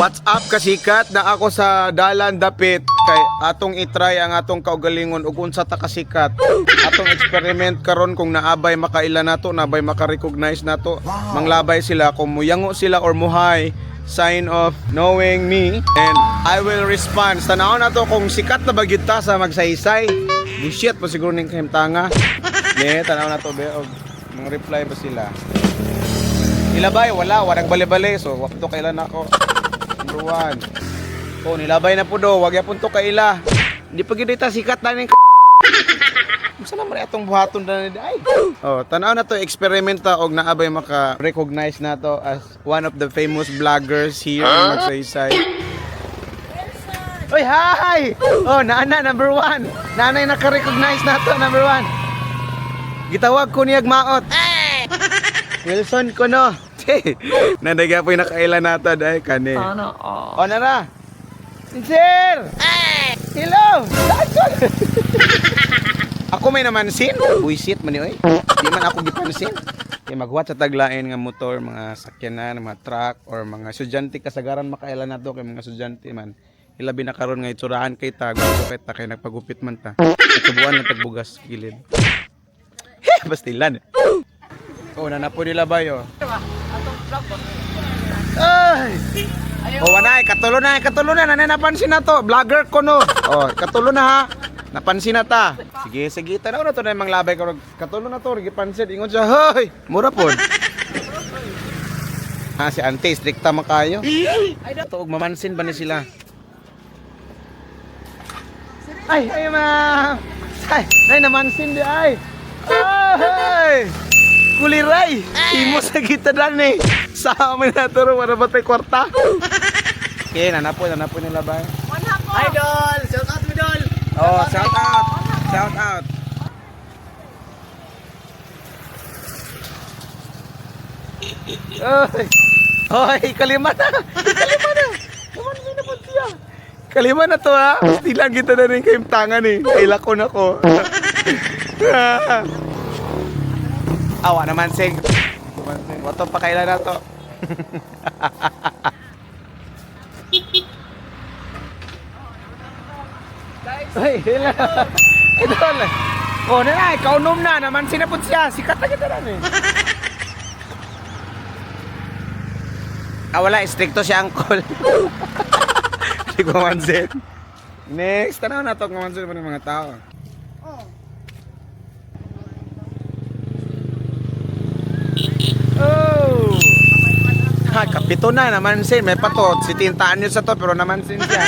What's up kasikat na ako sa dalan dapit kay atong itry ang atong kaugalingon ug unsa ta kasikat. Atong experiment karon kung naabay makaila nato, naabay maka-recognize nato. Manglabay sila kung muyango sila or muhay, sign of knowing me and I will respond. Tanawon nato kung sikat na ba gyud ta sa magsaysay. Bullshit pa siguro ning kahimtanga. Ne, tanawon nato be og mga reply ba sila. Ilabay wala bali-bali so wa to kailan ako. Number 1. Oh, nilabay na po do, wag yapon to kaila. Hindi pa gid ta sikat na ning Unsa naman atong buhaton na ni ay. Oh, tanaw na to eksperimenta og naabay maka-recognize nato as one of the famous vloggers here in Magsaysay. Oy, hi! Oh, naana number 1. Nanay naka-recognize nato number 1. Gitawag ko niyag maot. Wilson ko no. Nandaga po yung nakaila nato dahil kani. O nara. Sir! Hello! Ako may namansin. Buisit man yun. Di man ako gipansin. Kaya magwat sa taglain nga motor, mga sakyanan, mga truck, or mga estudyante kasagaran makaila nato kay mga estudyante man. Ilabi na karon nga itsurahan kay ta, gusto kay ta kay nagpagupit man ta. Itubuan na tagbugas gilid. Bastilan. Oh, nanapo nila ba yo? Ay! Oh, wanay, katulo na, nanay napansin na to. Vlogger ko no. Oh, katulo na ha. Napansin na ta. Sige, tanaw na to na yung labay ko. Katulo na to, gipansin. Ingon siya, hoy! Mura po. Ha, si auntie, strikta makayo. Ay, ito, mamansin ba ni sila? Ay, ma'am! Ay, namansin di ay! Ay! Kuliray! Imo sa kita dan eh! Sa amin na ito rin, wala ba tayo kwarta? Okay, nanapo nila ba? Idol! Shout out mo, Idol! Oh, shout out! Shout out! Oy, kalima na! Naman na po siya! Kalima na to ha! Hindi lang kita na rin kayong tangan eh! Kailakon ako! Awa naman sing. Wato pa kailan na to. Ay, hila. Idol. Oh, na kaunom na naman sinapod siya. Sikat na kita rin eh. Wala, stricto siya angkol. Hindi ko mansin. Next, tanaw na to kung mansin mo ng mga tao. Oh! Ha, kapito na naman sin. May patot. Si tintaan nyo sa to pero naman sin siya.